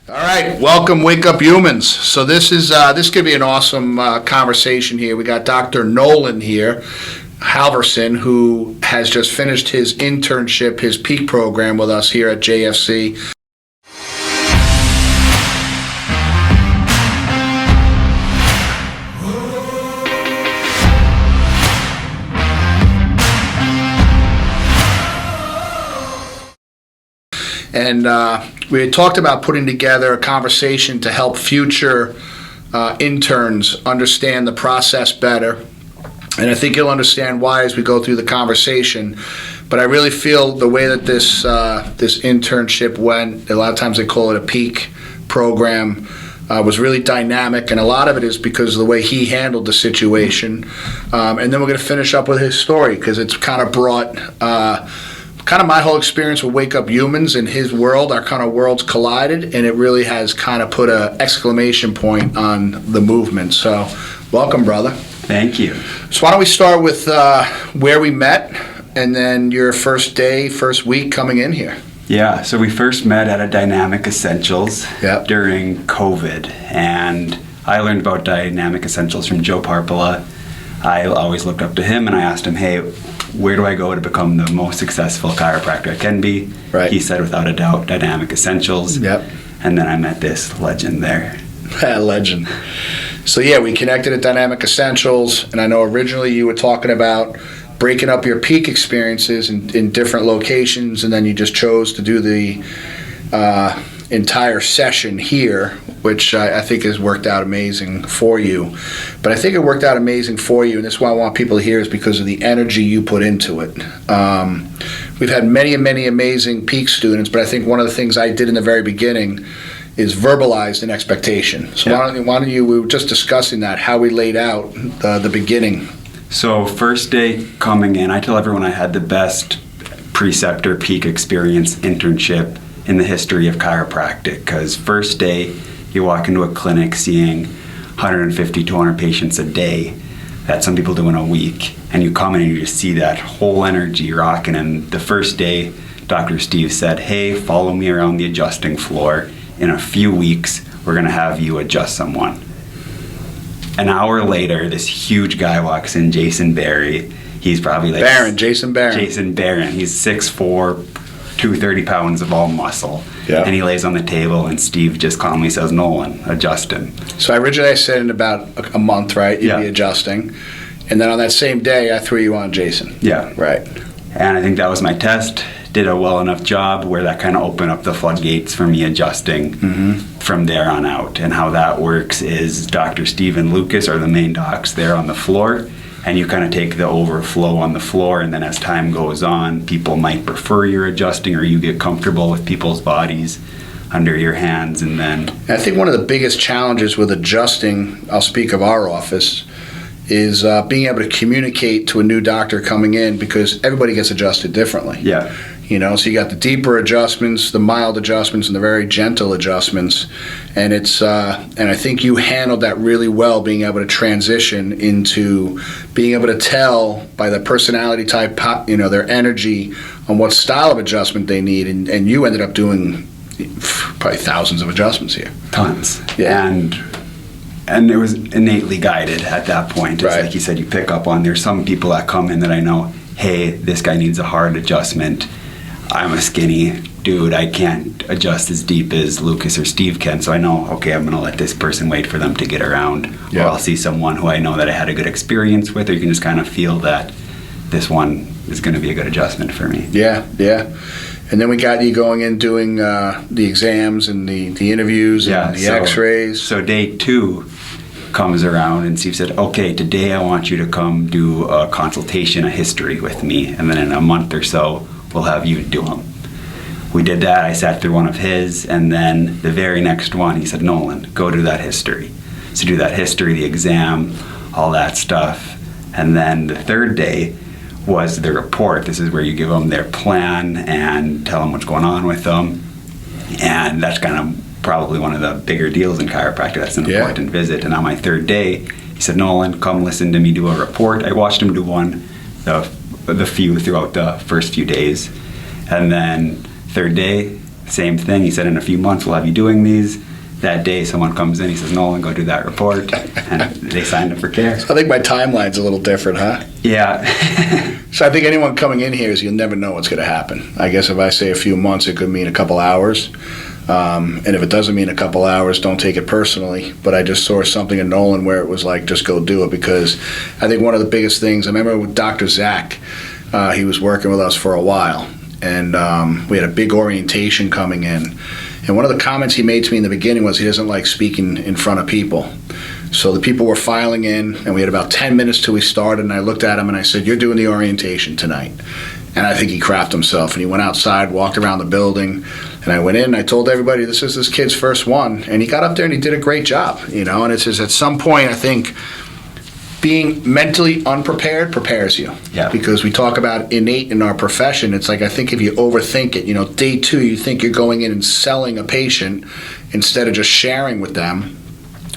All right, welcome, Wake Up Humans. So this could be an awesome conversation here. We got Dr. Nolan here, Halverson, who has just finished his internship, his peak program with us here at JFC. And we had talked about putting together a conversation to help future interns understand the process better. And I think you'll understand why as we go through the conversation. But I really feel the way that this internship went, a lot of times they call it a peak program, was really dynamic. And a lot of it is because of the way he handled the situation. And then we're going to finish up with his story because it's kind of brought kind of my whole experience with Wake Up Humans and his world, our kind of worlds collided, and it really has kind of put an exclamation point on the movement. So welcome, brother. Thank you. So why don't we start with where we met and then your first day, first week coming in here. Yeah, so we first met at a Dynamic Essentials during COVID, and I learned about Dynamic Essentials from Joe Parpala. I always looked up to him, and I asked him, hey, where do I go to become the most successful chiropractor I can be? Right. He said, without a doubt, Dynamic Essentials. Yep. And then I met this legend there. Legend. So yeah, we connected at Dynamic Essentials, and I know originally you were talking about breaking up your peak experiences in different locations, and then you just chose to do the entire session here, which I think has worked out amazing for you. But I think it worked out amazing for you, and this is why I want people to hear, is because of the energy you put into it. We've had many amazing peak students, but I think one of the things I did in the very beginning is verbalized an expectation. So why don't you, we were just discussing that, how we laid out the beginning. So first day coming in, I tell everyone I had the best preceptor peak experience internship in the history of chiropractic, because first day you walk into a clinic seeing 150, 200 patients a day that some people do in a week, and you come in and you just see that whole energy rocking. And the first day, Dr. Steve said, hey, follow me around the adjusting floor. In a few weeks, we're going to have you adjust someone. An hour later, this huge guy walks in, Jason Barry. He's probably like... Jason Barron. Jason Barron. He's 6'4", 230 pounds of all muscle. Yeah. And he lays on the table, and Steve just calmly says, Nolan, adjust him. So originally I said in about a month, right, you'd be adjusting. And then on that same day, I threw you on Jason. Yeah. Right. And I think that was my test. Did a well enough job where that kind of opened up the floodgates for me adjusting from there on out. And how that works is Dr. Steve and Lucas are the main docs there on the floor, and you kind of take the overflow on the floor, and then as time goes on, people might prefer your adjusting, or you get comfortable with people's bodies under your hands. And then I think one of the biggest challenges with adjusting, I'll speak of our office, is being able to communicate to a new doctor coming in, because everybody gets adjusted differently. Yeah. You know, so you got the deeper adjustments, the mild adjustments, and the very gentle adjustments, and it's and I think you handled that really well, being able to transition into being able to tell by the personality type, you know, their energy on what style of adjustment they need, and you ended up doing probably thousands of adjustments here. Tons. Yeah. And it was innately guided at that point. It's right. Like you said, you pick up on, there's some people that come in that I know, hey, this guy needs a hard adjustment. I'm a skinny dude. I can't adjust as deep as Lucas or Steve can. So I know, okay, I'm going to let this person wait for them to get around. Yeah. Or I'll see someone who I know that I had a good experience with, or you can just kind of feel that this one is going to be a good adjustment for me. Yeah, yeah. And then we got you going in doing the exams and the interviews and the x-rays. So day 2 comes around, and Steve said, okay, today I want you to come do a consultation, a history with me, and then in a month or so, we'll have you do them. We did that. I sat through one of his, and then the very next one, he said, Nolan, go do that history. So do that history, the exam, all that stuff. And then the third day was the report. This is where you give them their plan and tell them what's going on with them. And that's kind of probably one of the bigger deals in chiropractic. That's an important visit. And on my third day, he said, Nolan, come listen to me do a report. I watched him do one, the few throughout the first few days. And then third day, Same thing. He said, in a few months, we'll have you doing these. That day, someone comes in, he says, Nolan, go do that report. And they signed up for care. I think my timeline's a little different, huh? Yeah. So I think anyone coming in here is you'll never know what's going to happen. I guess if I say a few months, it could mean a couple hours. And if it doesn't mean a couple hours, don't take it personally. But I just saw something in Nolan where it was like, just go do it. Because I think one of the biggest things, I remember with Dr. Zach, he was working with us for a while. And we had a big orientation coming in. And one of the comments he made to me in the beginning was he doesn't like speaking in front of people. So the people were filing in, and we had about 10 minutes till we started, and I looked at him and I said, you're doing the orientation tonight. And I think he crapped himself, and he went outside, walked around the building, and I went in and I told everybody, this is this kid's first one. And he got up there and he did a great job, and it's just at some point, I think, being mentally unprepared prepares you. Yeah. Because we talk about innate in our profession. It's like, I think if you overthink it, day 2, you think you're going in and selling a patient instead of just sharing with them.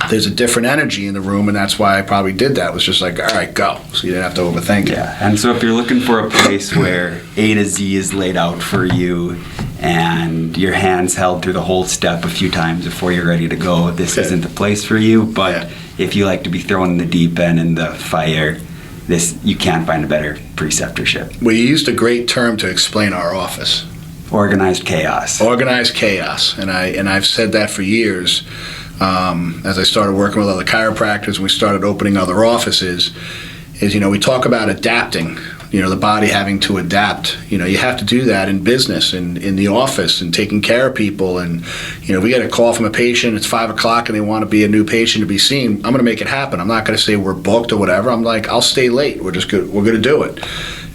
There's a different energy in the room, and that's why I probably did that. It was just like, all right, go. So you didn't have to overthink it. Yeah. And so if you're looking for a place where A to Z is laid out for you and your hands held through the whole step a few times before you're ready to go, this isn't the place for you. But if you like to be thrown in the deep end in the fire, you can't find a better preceptorship. We used a great term to explain our office. Organized chaos. Organized chaos. And I've said that for years. As I started working with other chiropractors and we started opening other offices, we talk about adapting, the body having to adapt. You have to do that in business and in the office and taking care of people. And, we get a call from a patient, it's 5 o'clock and they want to be a new patient to be seen. I'm going to make it happen. I'm not going to say we're booked or whatever. I'm like, I'll stay late. We're going to do it.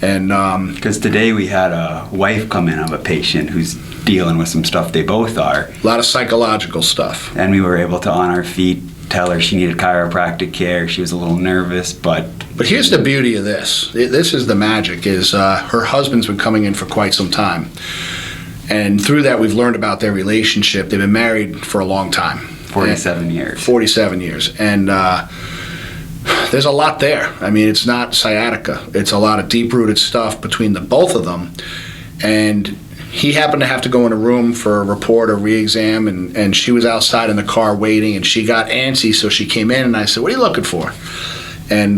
And because today we had a wife come in of a patient who's dealing with some stuff. They both are. A lot of psychological stuff. And we were able to, on our feet, tell her she needed chiropractic care. She was a little nervous, but here's the beauty of this. This is the magic, is her husband's been coming in for quite some time. And through that, we've learned about their relationship. They've been married for a long time. 47 years. 47 years. And there's a lot there. I mean, it's not sciatica. It's a lot of deep-rooted stuff between the both of them. And he happened to have to go in a room for a report or re-exam, and she was outside in the car waiting, and she got antsy, so she came in, and I said, what are you looking for? And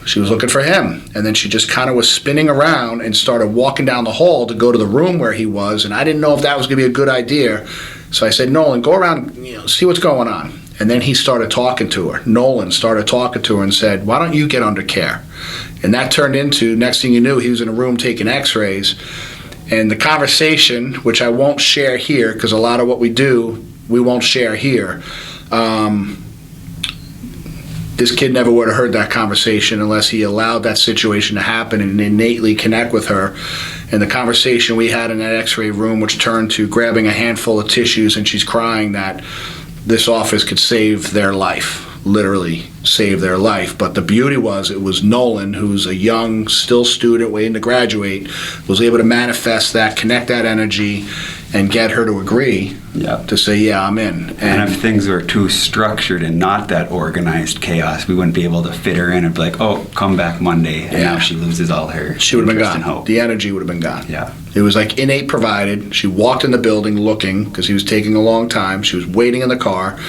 she was looking for him. And then she just kind of was spinning around and started walking down the hall to go to the room where he was, and I didn't know if that was going to be a good idea. So I said, Nolan, go around, see what's going on. And then he started talking to her. Nolan started talking to her and said, why don't you get under care? And that turned into, next thing you knew, he was in a room taking x-rays. And the conversation, which I won't share here, because a lot of what we do, we won't share here. This kid never would have heard that conversation unless he allowed that situation to happen and innately connect with her. And the conversation we had in that x-ray room, which turned to grabbing a handful of tissues, and she's crying that this office could save their life, literally save their life. But the beauty was, it was Nolan, who's a young, still student waiting to graduate, was able to manifest that, connect that energy, and get her to agree to say, yeah, I'm in. And if things were too structured and not that organized chaos, we wouldn't be able to fit her in and be like, oh, come back Monday. And now she loses all her She would have been gone. Hope. The energy would have been gone. Yeah. It was like innate provided. She walked in the building looking, because he was taking a long time. She was waiting in the car.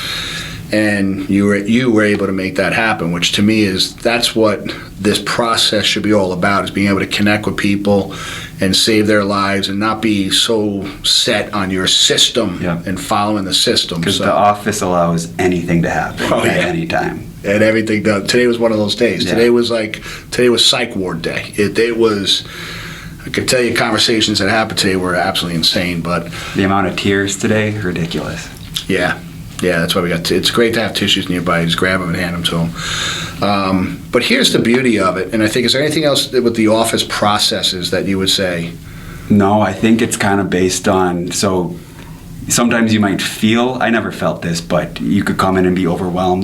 And you were able to make that happen, which to me that's what this process should be all about, is being able to connect with people and save their lives and not be so set on your system and following the system. Because the office allows anything to happen at any time. And everything does. Today was one of those days. Yeah. Today was psych ward day. It was, I could tell you conversations that happened today were absolutely insane, but the amount of tears today, ridiculous. Yeah, that's why we got. It's great to have tissues nearby. Just grab them and hand them to them. But here's the beauty of it, and I think, is there anything else with the office processes that you would say? No, I think it's kind of based on, so sometimes you might feel, I never felt this, but you could come in and be overwhelmed